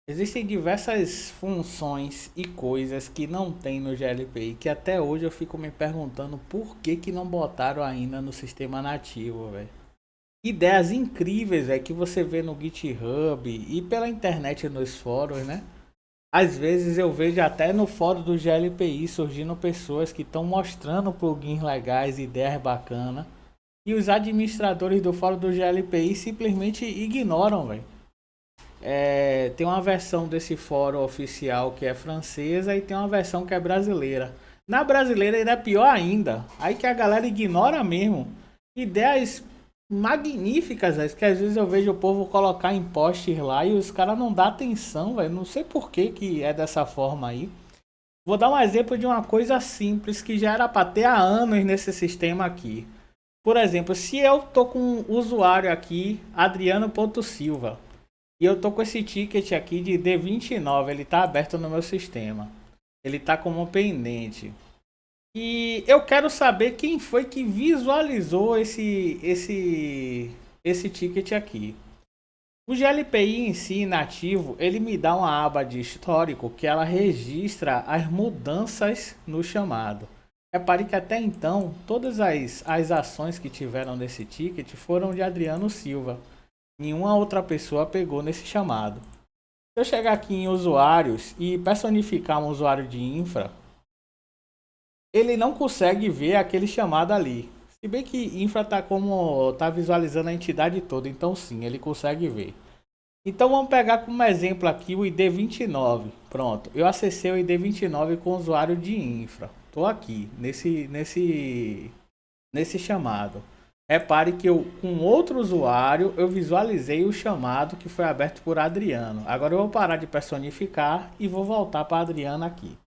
Existem diversas funções e coisas que não tem no GLPI que até hoje eu fico me perguntando por que que não botaram ainda no sistema nativo, velho. Ideias incríveis, que você vê no GitHub e pela internet nos fóruns, né? Às vezes eu vejo até no fórum do GLPI surgindo pessoas que estão mostrando plugins legais, ideias bacanas, e os administradores do fórum do GLPI simplesmente ignoram, velho. Tem uma versão desse fórum oficial que é francesa e tem uma versão que é brasileira. Na brasileira ainda é pior ainda. Aí que a galera ignora mesmo. Ideias magníficas, véio, que às vezes eu vejo o povo colocar em posts lá e os caras não dão atenção, velho. Não sei por que é dessa forma aí. Vou dar um exemplo de uma coisa simples que já era para ter há anos nesse sistema aqui. Por exemplo, se eu tô com um usuário aqui, Adriano.silva, e eu tô com esse ticket aqui de D29, ele tá aberto no meu sistema. Ele tá como pendente. E eu quero saber quem foi que visualizou esse ticket aqui. O GLPI em si, nativo, ele me dá uma aba de histórico que ela registra as mudanças no chamado. Repare que até então, todas as ações que tiveram nesse ticket foram de Adriano Silva. Nenhuma outra pessoa pegou nesse chamado. Se eu chegar aqui em usuários e personificar um usuário de infra, ele não consegue ver aquele chamado ali. Se bem que infra tá visualizando a entidade toda, então sim, ele consegue ver. Então vamos pegar como exemplo aqui o ID29. Pronto, eu acessei o ID29 com o usuário de infra. Estou aqui nesse chamado. Repare que eu, com outro usuário, eu visualizei o chamado que foi aberto por Adriano. Agora eu vou parar de personificar e vou voltar para Adriano aqui.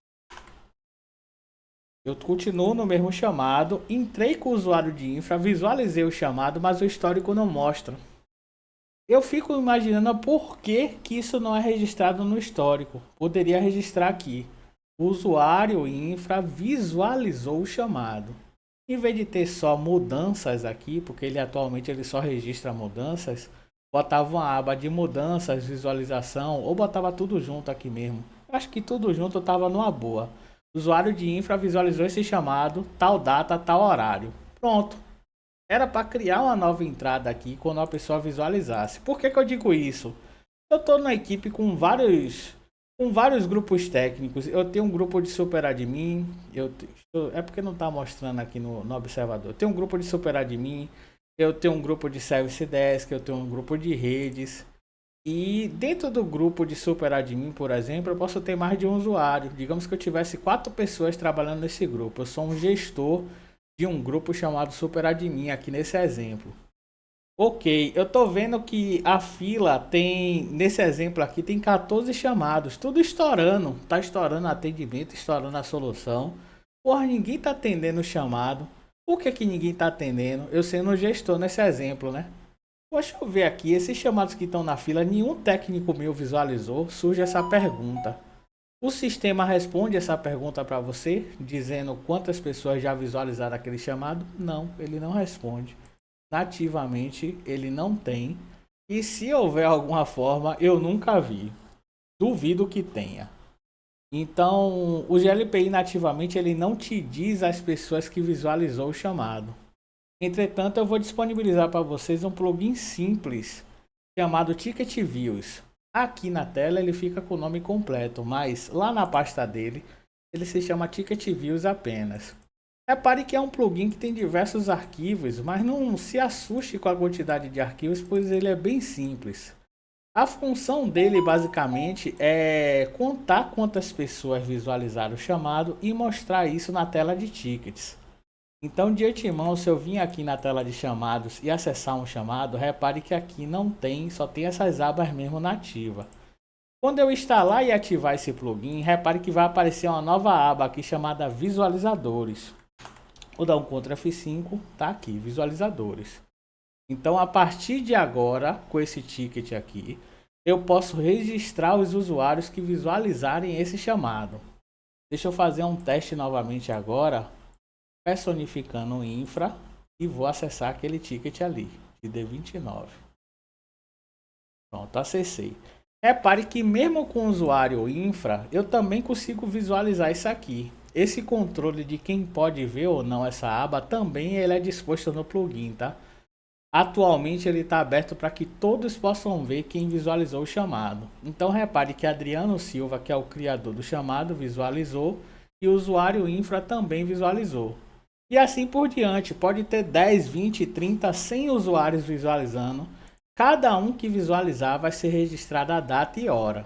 Eu continuo no mesmo chamado, entrei com o usuário de infra, visualizei o chamado, mas o histórico não mostra. Eu fico imaginando por que isso não é registrado no histórico. Poderia registrar aqui. O usuário infra visualizou o chamado. Em vez de ter só mudanças aqui, porque ele atualmente ele só registra mudanças, botava uma aba de mudanças, visualização, ou botava tudo junto aqui mesmo. Acho que tudo junto estava numa boa. O usuário de infra visualizou esse chamado, tal data, tal horário. Pronto. Era para criar uma nova entrada aqui quando a pessoa visualizasse. Por que eu digo isso? Eu estou na equipe com vários grupos técnicos. Eu tenho um grupo de super admin. É porque não está mostrando aqui no observador. Eu tenho um grupo de super admin. Eu tenho um grupo de service desk. Eu tenho um grupo de redes. E dentro do grupo de super admin, por exemplo, eu posso ter mais de um usuário. Digamos que eu tivesse 4 pessoas trabalhando nesse grupo. Eu sou um gestor de um grupo chamado super admin aqui nesse exemplo. Ok, eu tô vendo que a fila tem, nesse exemplo aqui, tem 14 chamados, tudo estourando, tá estourando atendimento, estourando a solução. Porra, ninguém tá atendendo o chamado. Por que que ninguém tá atendendo? Eu sendo o gestor nesse exemplo, né? Deixa eu ver aqui, esses chamados que estão na fila, nenhum técnico meu visualizou, surge essa pergunta. O sistema responde essa pergunta para você, dizendo quantas pessoas já visualizaram aquele chamado? Não, ele não responde. Nativamente ele não tem. E se houver alguma forma, eu nunca vi. Duvido que tenha. Então, o GLPI nativamente ele não te diz as pessoas que visualizou o chamado. Entretanto, eu vou disponibilizar para vocês um plugin simples chamado Ticket Views. Aqui na tela ele fica com o nome completo, mas lá na pasta dele ele se chama Ticket Views apenas. Repare que é um plugin que tem diversos arquivos, mas não se assuste com a quantidade de arquivos, pois ele é bem simples. A função dele basicamente é contar quantas pessoas visualizaram o chamado e mostrar isso na tela de tickets. Então, de antemão, se eu vim aqui na tela de chamados e acessar um chamado, repare que aqui não tem, só tem essas abas mesmo nativa. Quando eu instalar e ativar esse plugin, repare que vai aparecer uma nova aba aqui chamada Visualizadores. Vou dar um Ctrl F5, tá aqui, Visualizadores. Então, a partir de agora, com esse ticket aqui, eu posso registrar os usuários que visualizarem esse chamado. Deixa eu fazer um teste novamente agora, personificando o infra, e vou acessar aquele ticket ali, de D29. Pronto, acessei. Repare que mesmo com o usuário infra, eu também consigo visualizar isso aqui. Esse controle de quem pode ver ou não essa aba também ele é disposto no plugin, tá? Atualmente ele está aberto para que todos possam ver quem visualizou o chamado. Então repare que Adriano Silva, que é o criador do chamado, visualizou e o usuário infra também visualizou. E assim por diante, pode ter 10, 20, 30, 100 usuários visualizando. Cada um que visualizar vai ser registrado a data e hora.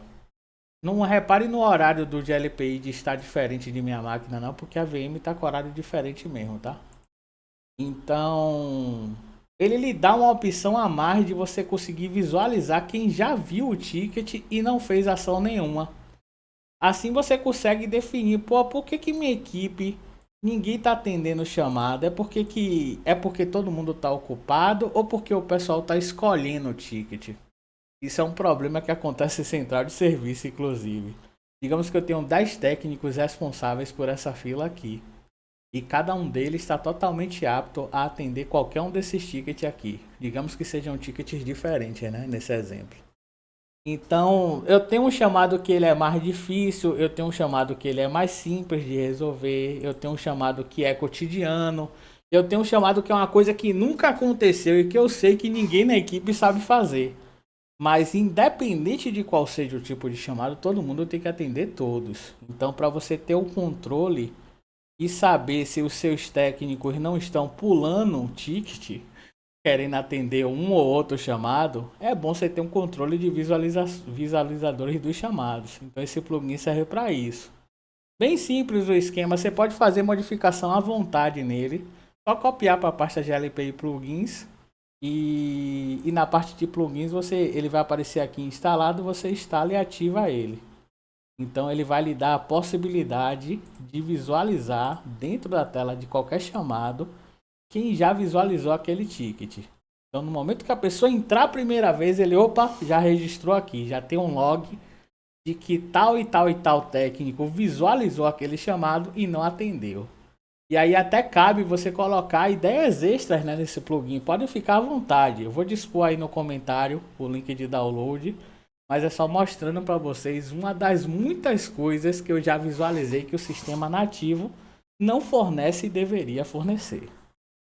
Não repare no horário do GLPI de estar diferente de minha máquina não, porque a VM está com horário diferente mesmo, tá? Então, ele lhe dá uma opção a mais de você conseguir visualizar quem já viu o ticket e não fez ação nenhuma. Assim você consegue definir, pô, por que minha equipe ninguém tá atendendo o chamado? É porque todo mundo tá ocupado ou porque o pessoal tá escolhendo o ticket? Isso é um problema que acontece em central de serviço, inclusive. Digamos que eu tenho 10 técnicos responsáveis por essa fila aqui. E cada um deles está totalmente apto a atender qualquer um desses tickets aqui. Digamos que sejam tickets diferentes, né? Nesse exemplo. Então, eu tenho um chamado que ele é mais difícil, eu tenho um chamado que ele é mais simples de resolver, eu tenho um chamado que é cotidiano, eu tenho um chamado que é uma coisa que nunca aconteceu e que eu sei que ninguém na equipe sabe fazer. Mas independente de qual seja o tipo de chamado, todo mundo tem que atender todos. Então, para você ter o controle e saber se os seus técnicos não estão pulando um ticket, querendo atender um ou outro chamado, é bom você ter um controle de visualizadores dos chamados. Então esse plugin serve para isso. Bem simples o esquema, você pode fazer modificação à vontade nele. Só copiar para a pasta GLPI plugins e na parte de plugins ele vai aparecer aqui instalado, você instala e ativa ele. Então ele vai lhe dar a possibilidade de visualizar dentro da tela de qualquer chamado quem já visualizou aquele ticket. Então no momento que a pessoa entrar a primeira vez, ele já registrou aqui, já tem um log de que tal e tal e tal técnico visualizou aquele chamado e não atendeu. E aí até cabe você colocar ideias extras, né, nesse plugin. Pode ficar à vontade. Eu vou dispor aí no comentário o link de download. Mas é só mostrando para vocês uma das muitas coisas que eu já visualizei que o sistema nativo não fornece e deveria fornecer.